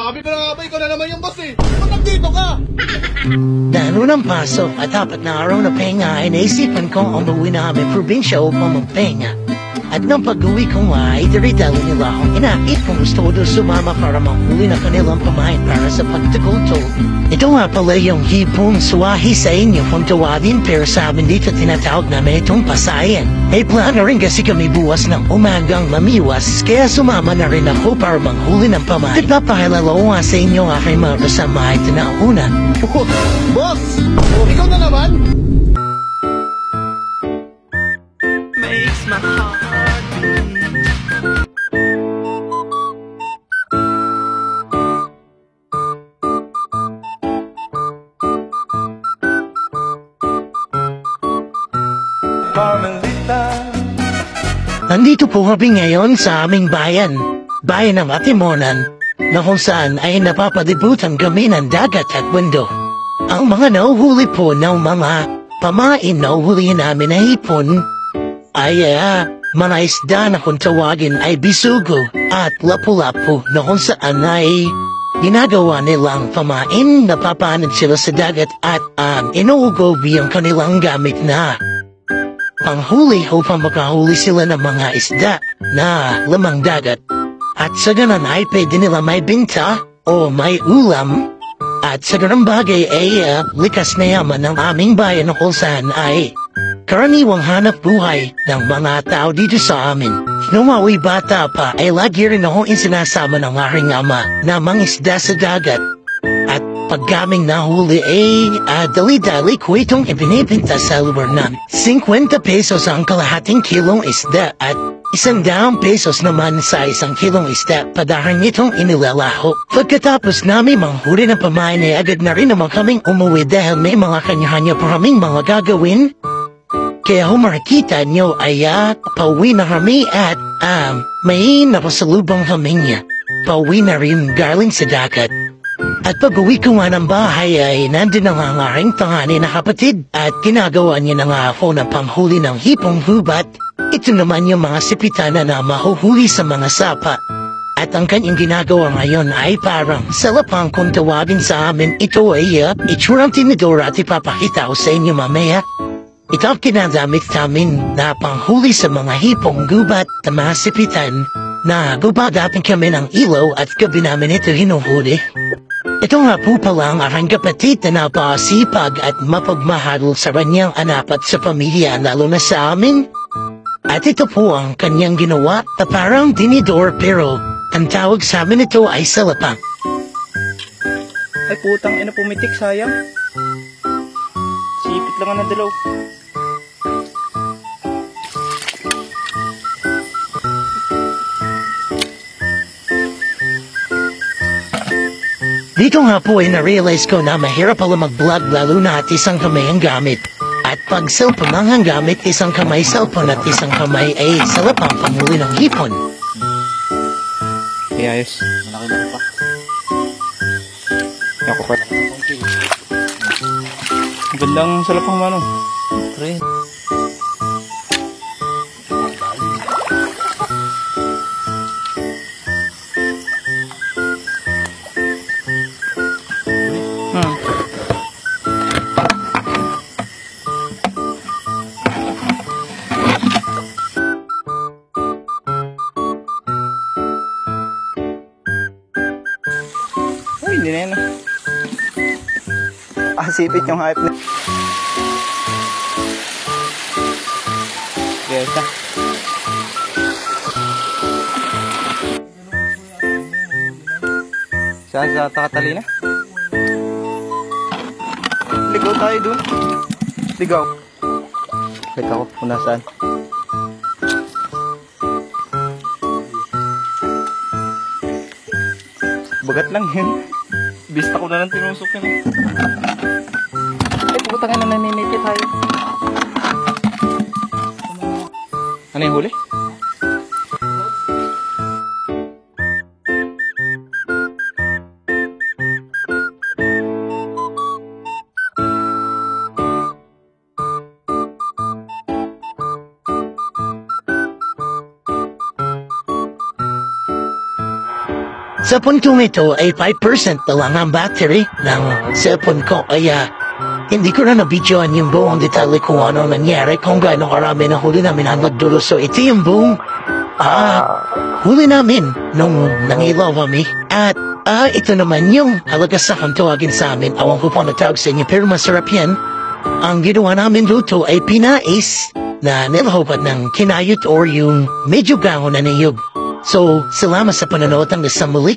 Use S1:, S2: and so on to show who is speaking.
S1: Sabi ko na nga ba, ikaw na naman yung boss eh. Ba't nandito ka?
S2: Dahil ng pasok at apat na araw na pahinga ay naisipan kong umuwi na aming probinsya upang magpahinga. At nang pag-uwi ko nga ay diridalo nila akong inakit kung gusto ko doon sumama para manghuli na kanilang pamahin para sa pagtagultol. Ito nga pala yung hipong suwahi sa inyo kung tawagin pero sa amin dito tinatawag namin itong pasayan. May plano rin kasi kami buwas ng umagang mamiwas kaya sumama na rin ako para manghuli ng pamahin. At napakilala ko nga sa inyo aking mga kasama ito na una.
S1: Boss! Ikaw na naman?
S3: Makes my heart beat. Carmelita.
S2: Nandito po kami ngayon sa aming bayan ng Atimonan, na kung saan ay napapalibutan kami ng dagat at bundok. Ang mga nauhuli po ng mga pamain na uhulihin namin na hipon ay mga isda na kung tawagin ay bisugo at lapu-lapu na kung saan ay ginagawa nilang pamain, napapanad sila sa dagat at inuugob yung kanilang gamit na panghuli upang makahuli sila ng mga isda na lamang dagat. At sa ganun ay pwede nila may binta o may ulam. At sa ganung bagay ay likas na yaman ng aming bayan na kung saan ay karaniwang hanap buhay ng mga tao dito sa amin. Nung ako'y bata pa ay lagi rin akong isinasama ng aking ama na mangisda sa dagat. At pag kaming nahuli ay dali-dali ko itong ibinibinta sa lugar ng 50 pesos ang kalahating kilong isda at 100 pesos naman sa 1 kilong isda padahan nitong inilalaho. Pagkatapos namin manghuli ng pamain ay agad na rin naman kaming umuwi dahil may mga kanya-kanya pa kaming mga gagawin. Kaya kung makikita nyo ay pauwi na kami at may napasalubong kaming pauwi na rin galing sa dagat. At pag-uwi ko nga ng bahay ay nandun na nga ang aking panganay na kapatid at ginagawa niya na nga ako ng panghuli ng hipong hubat. Ito naman yung mga sipitana na mahuhuli sa mga sapa. At ang kanyang ginagawa ngayon ay parang salapang kung tawagin sa amin. Ito ay itsurang tinidor at ipapakita ko sa inyo mamaya. Ito ang kinagamit namin na panghuli sa mga hipong gubat na mga sipitan na gumagatin kami ng ilaw at gabi namin ito hinuhuli. Ito nga po pala ang aking kapatid na napakasipag at mapagmahal sa kanyang anak at sa pamilya lalo na sa amin. At ito po ang kanyang ginawa na parang tinidor pero ang tawag sa amin ito ay salapang.
S4: Ay putang ina, pumitik, sayang. Sipit lang ang nadalaw.
S2: Dito nga po ay na-realize ko na mahirap pala mag-vlog lalo na at isang kamay ang gamit. At pag cellphone lang ang gamit, isang kamay cellphone at isang kamay ay salapang panghuli ng hipon.
S4: Ay, ayos. Malaki-laki pa. Ako pa. Ang gandang salapang mano. Pre. Hindi na yan. Sipit yung hype na. Yes, sa Takatalina. Ligaw tayo dun. Ligaw. Kita ko kung nasaan. Bagat lang yun. Bista ko na lang tinusok yun. Ay, putangin na naninipit tayo. Ano yung huli?
S2: Sa puntong ito ay 5% na lang ang battery ng cellphone ko kaya hindi ko na nabidyoan yung buong detalye kung ano nangyari kung gaano karami na huli namin ang nagdulo. So ito yung buong huli namin nung nangilaw kami. At ito naman yung halagas kung tawagin sa amin. Awan ko po natawag sa inyo pero masarap yan. Ang ginawa namin luto ay pinais na nilahopat ng kinayot or yung medyo gango na niyog. So, salamat sa panonood hanggang sa muli.